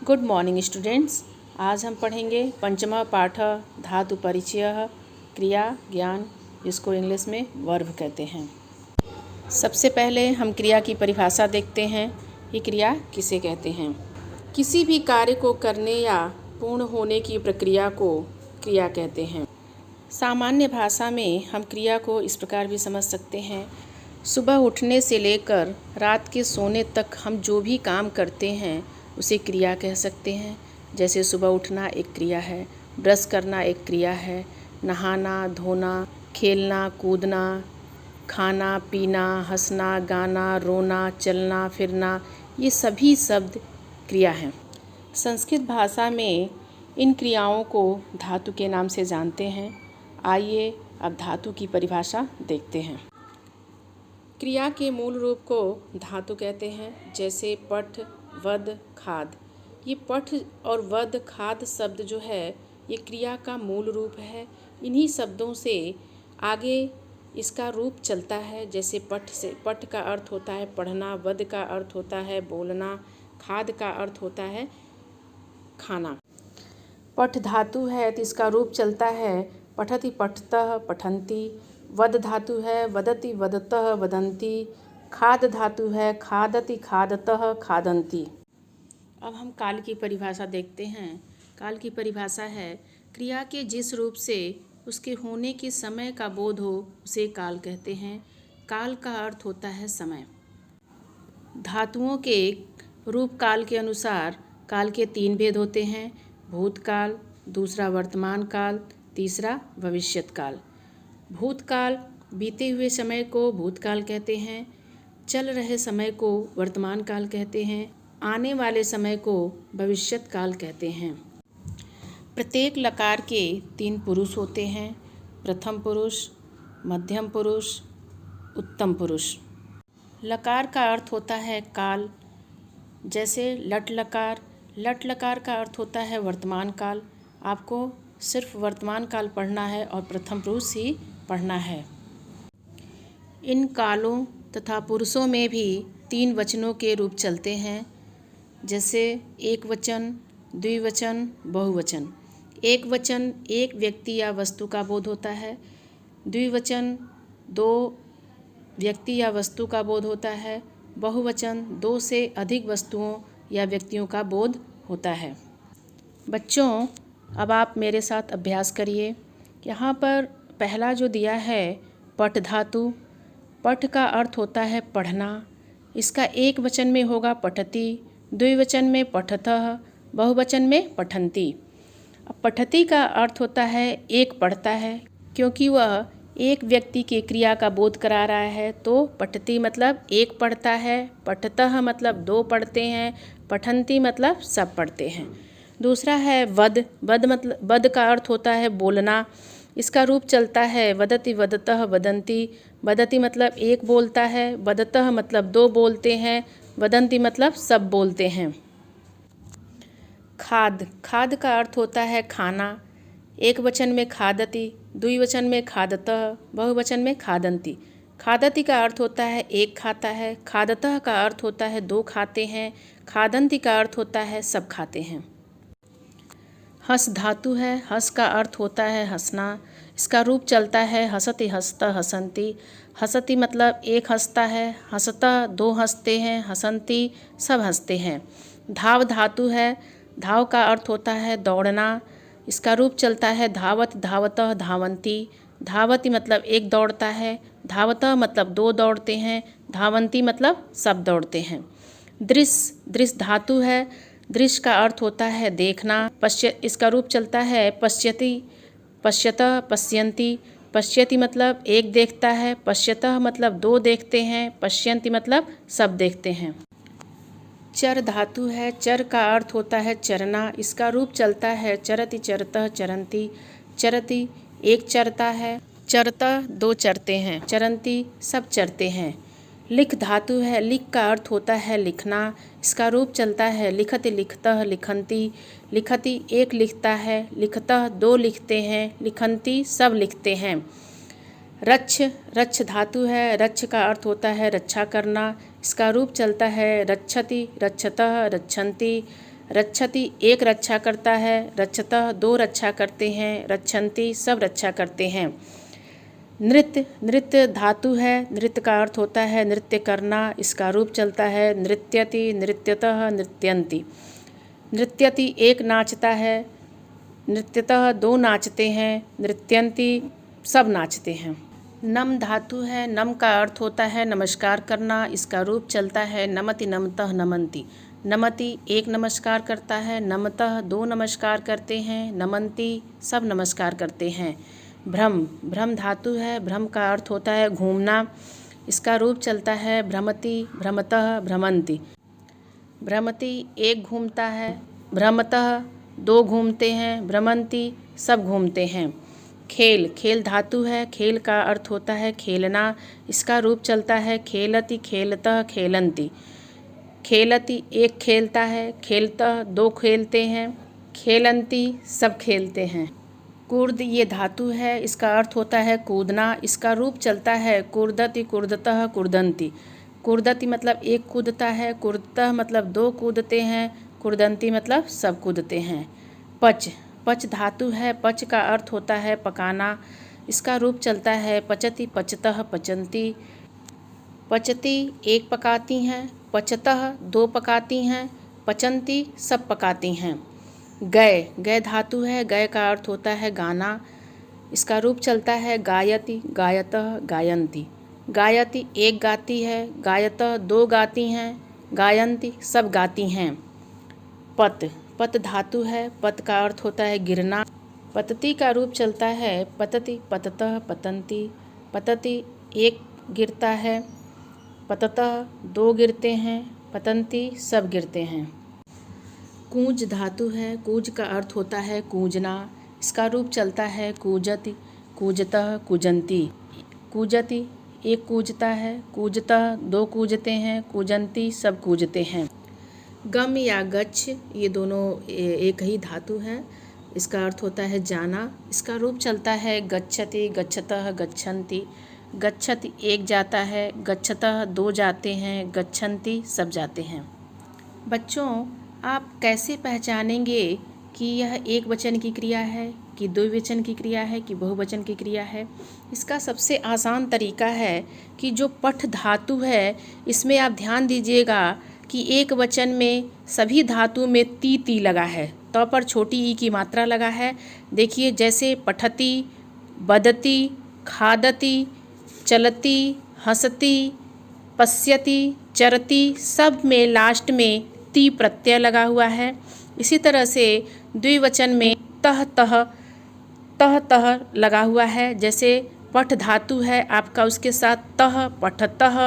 Good morning students. आज हम पढ़ेंगे पंचमा पाठ धातु परिचय क्रिया ज्ञान, जिसको इंग्लिश में वर्ब कहते हैं। सबसे पहले हम क्रिया की परिभाषा देखते हैं। ये क्रिया किसे कहते हैं? किसी भी कार्य को करने या पूर्ण होने की प्रक्रिया को क्रिया कहते हैं। सामान्य भाषा में हम क्रिया को इस प्रकार भी समझ सकते हैं। सुबह उठने से लेकर रात के सोने तक हम जो भी काम करते हैं उसे क्रिया कह सकते हैं। जैसे सुबह उठना एक क्रिया है, ब्रश करना एक क्रिया है, नहाना धोना, खेलना कूदना, खाना पीना, हंसना गाना, रोना, चलना फिरना, ये सभी शब्द क्रिया हैं। संस्कृत भाषा में इन क्रियाओं को धातु के नाम से जानते हैं। आइए अब धातु की परिभाषा देखते हैं। क्रिया के मूल रूप को धातु कहते हैं, जैसे पठ, वद, खाद। ये पठ और वद खाद शब्द जो है ये क्रिया का मूल रूप है। इन्हीं शब्दों से आगे इसका रूप चलता है। जैसे पठ से पठ का अर्थ होता है पढ़ना, वद का अर्थ होता है बोलना, खाद का अर्थ होता है खाना। पठ धातु है तो इसका रूप चलता है पठति पठतः पठन्ति। वद धातु है वदति वदतः वदन्ति। खाद धातु है खादति खादतः खादन्ति। अब हम काल की परिभाषा देखते हैं। काल की परिभाषा है क्रिया के जिस रूप से उसके होने के समय का बोध हो उसे काल कहते हैं। काल का अर्थ होता है समय। धातुओं के रूप काल के अनुसार काल के 3 भेद होते हैं: भूतकाल, दूसरा वर्तमान काल, तीसरा भविष्यत काल। भूतकाल बीते हुए समय को भूतकाल कहते हैं, चल रहे समय को वर्तमान काल कहते हैं, आने वाले समय को भविष्यत काल कहते हैं। प्रत्येक लकार के 3 पुरुष होते हैं: प्रथम पुरुष, मध्यम पुरुष, उत्तम पुरुष। लकार का अर्थ होता है काल। जैसे लट लकार, लट लकार का अर्थ होता है वर्तमान काल। आपको सिर्फ वर्तमान काल पढ़ना है और प्रथम पुरुष ही पढ़ना है। इन कालों तथा पुरुषों में भी 3 वचनों के रूप चलते हैं, जैसे एक वचन, द्विवचन, बहुवचन। एक वचन एक व्यक्ति या वस्तु का बोध होता है। द्विवचन 2 व्यक्ति या वस्तु का बोध होता है। बहुवचन 2 से अधिक वस्तुओं या व्यक्तियों का बोध होता है। बच्चों, अब आप मेरे साथ अभ्यास करिए। यहाँ पर पहला जो दिया है पठ धातु। पठ का अर्थ होता है पढ़ना। इसका एक वचन में होगा पठति, द्विवचन में पठतः, बहुवचन में पठन्ति। अब पठति का अर्थ होता है एक पढ़ता है, क्योंकि वह एक व्यक्ति की क्रिया का बोध करा रहा है, तो पठति मतलब एक पढ़ता है, पठतः मतलब 2 पढ़ते हैं, पठन्ति मतलब सब पढ़ते हैं। दूसरा है वद। वद मतलब वद का अर्थ होता है बोलना। इसका रूप चलता है वदति वदतः वदन्ति। वदति मतलब एक बोलता है, वदतः मतलब 2 बोलते हैं, वदन्ति मतलब सब बोलते हैं। खाद। खाद का अर्थ होता है खाना। एक वचन में खादति, द्विवचन में खादतः, बहुवचन में खादन्ति। खादति का अर्थ होता है एक खाता है, खादतः का अर्थ होता है 2 खाते हैं, खादन्ति का अर्थ होता है सब खाते हैं। हस धातु है। हस का अर्थ होता है हंसना। इसका रूप चलता है हसति हसतः हसन्ति। हसति मतलब एक हंसता है, हसतः 2 हंसते हैं, हसन्ति सब हंसते हैं। धाव धातु है। धाव का अर्थ होता है दौड़ना। इसका रूप चलता है धावति धावतः धावन्ति। धावति मतलब एक दौड़ता है, धावतः मतलब 2 दौड़ते हैं, धावन्ति मतलब सब दौड़ते हैं। दृश्य। दृश्य धातु है। दृश्य का अर्थ होता है देखना। इसका रूप चलता है पश्यति, पश्यतः, पश्यन्ति। पश्यति मतलब एक देखता है, पश्यतः मतलब 2 देखते हैं, पश्यन्ति मतलब सब देखते हैं। चर धातु है। चर का अर्थ होता है चरना। इसका रूप चलता है चरति चरतः चरन्ति। चरति एक चरता है, चरतः 2 चरते हैं, चरन्ति सब चरते हैं। लिख धातु है। लिख का अर्थ होता है लिखना। इसका रूप चलता है लिखति लिखतः लिखन्ति। लिखति एक लिखता है, लिखतः 2 लिखते हैं, लिखन्ति सब लिखते हैं। रच्छ। रच्छ धातु है। रच्छ का अर्थ होता है रक्षा करना। इसका रूप चलता है रक्षति रक्षतः रक्षन्ति। रक्षति एक रक्षा करता है, रक्षतः दो रक्षा करते हैं, रक्षन्ति सब रक्षा करते हैं। नृत्य नृत्य धातु है, नृत्य का अर्थ होता है नृत्य करना, इसका रूप चलता है नृत्यति, नृत्यतः, नृत्यन्ति। नृत्यति एक नाचता है, नृत्यतः दो नाचते हैं, नृत्यन्ति सब नाचते हैं। नम धातु है, नम का अर्थ होता है नमस्कार करना, इसका रूप चलता है नमति, नमतः, नमन्ति। नमति एक नमस्कार करता है, नमतः दो नमस्कार करते हैं, नमन्ति सब नमस्कार करते हैं। भ्रम भ्रम धातु है, भ्रम का अर्थ होता है घूमना, इसका रूप चलता है भ्रमति, भ्रमतः, भ्रमन्ति। भ्रमति एक घूमता है, भ्रमतः दो घूमते हैं, भ्रमन्ति सब घूमते हैं। खेल खेल धातु है, खेल का अर्थ होता है खेलना, इसका रूप चलता है खेलति, खेलतः, खेलन्ति। खेलति एक खेलता है, खेलतः दो खेलते हैं, खेलन्ति सब खेलते हैं। कूर्द ये धातु है, इसका अर्थ होता है कूदना, इसका रूप चलता है कूर्दति, कूर्दतः, कूर्दन्ति। कूर्दति मतलब एक कूदता है, कूर्दतः मतलब दो कूदते हैं, कूर्दन्ति मतलब सब कूदते हैं। पच पच धातु है, पच का अर्थ होता है पकाना, इसका रूप चलता है पचति, पचतः, पचन्ति। पचति एक पकाती हैं, पचतः दो पकाती हैं, पचन्ति सब पकाती हैं। गय गय धातु है, गय का अर्थ होता है गाना, इसका रूप चलता है गायति, गायतः, गायन्ति। गायति एक गाती है, गायतः दो गाती हैं, गायन्ति सब गाती हैं। पत पत धातु है, पत का अर्थ होता है गिरना, पतति का रूप चलता है पतति, पततः, पतन्ति। पतति एक गिरता है, पततः दो गिरते हैं, पतन्ति सब गिरते हैं। कूज धातु है, कूज का अर्थ होता है कूजना, इसका रूप चलता है कूजति, कूजतः, कूजन्ति। कूजति एक कूजता है, कूजतः दो कूजते हैं, कूजन्ति सब कूजते हैं। गम या गच्छ ये दोनों एक ही धातु है, इसका अर्थ होता है जाना, इसका रूप चलता है गच्छति, गच्छतः, गच्छन्ति। गच्छति एक जाता है, गच्छतः दो जाते हैं, गच्छन्ति सब जाते हैं। बच्चों आप कैसे पहचानेंगे कि यह एक वचन की क्रिया है कि द्विवचन की क्रिया है कि बहुवचन की क्रिया है? इसका सबसे आसान तरीका है कि जो पठ धातु है इसमें आप ध्यान दीजिएगा कि एक वचन में सभी धातु में ती लगा है, तो पर छोटी ई की मात्रा लगा है। देखिए जैसे पठति, बदति, खादति, चलति, हंसति, पश्यति, चरति सब में लास्ट में ती प्रत्यय लगा हुआ है। इसी तरह से द्विवचन में तह तह लगा हुआ है। जैसे पठ धातु है आपका, उसके साथ तह, पठतः।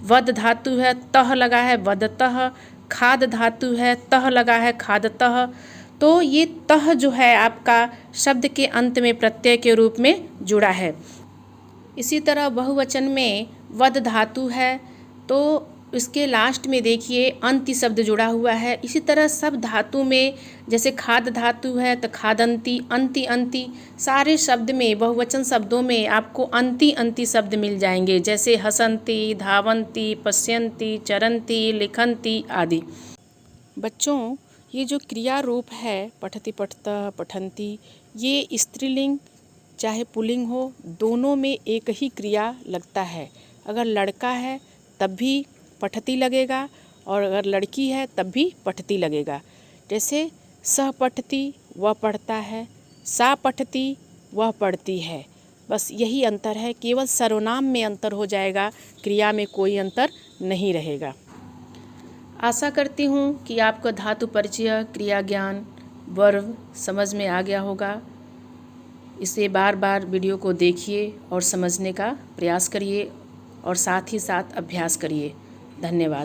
वद धातु है, तह लगा है, वदतः। खाद धातु है, तह लगा है, खादतः। तो ये तह जो है आपका शब्द के अंत में प्रत्यय के रूप में जुड़ा है। इसी तरह बहुवचन में वद धातु है, तो इसके लास्ट में देखिए अंति शब्द जुड़ा हुआ है। इसी तरह सब धातु में जैसे खाद धातु है तो खादंती, अंति सारे शब्द में बहुवचन शब्दों में आपको अंति शब्द मिल जाएंगे, जैसे हसंती, धावंती, पश्यंती, चरंती, लिखंती आदि। बच्चों ये जो क्रिया रूप है पठति, पठतः, पठंती, ये स्त्रीलिंग चाहे पुल्लिंग हो दोनों में एक ही क्रिया लगता है। अगर लड़का है तब भी पठती लगेगा और अगर लड़की है तब भी पठती लगेगा। जैसे सह पठती वह पढ़ता है, सा पठती वह पढ़ती है, बस यही अंतर है। केवल सर्वनाम में अंतर हो जाएगा, क्रिया में कोई अंतर नहीं रहेगा। आशा करती हूँ कि आपका धातु परिचय, क्रिया ज्ञान, वर्ब समझ में आ गया होगा। इसे बार बार वीडियो को देखिए और समझने का प्रयास करिए और साथ ही साथ अभ्यास करिए। धन्यवाद।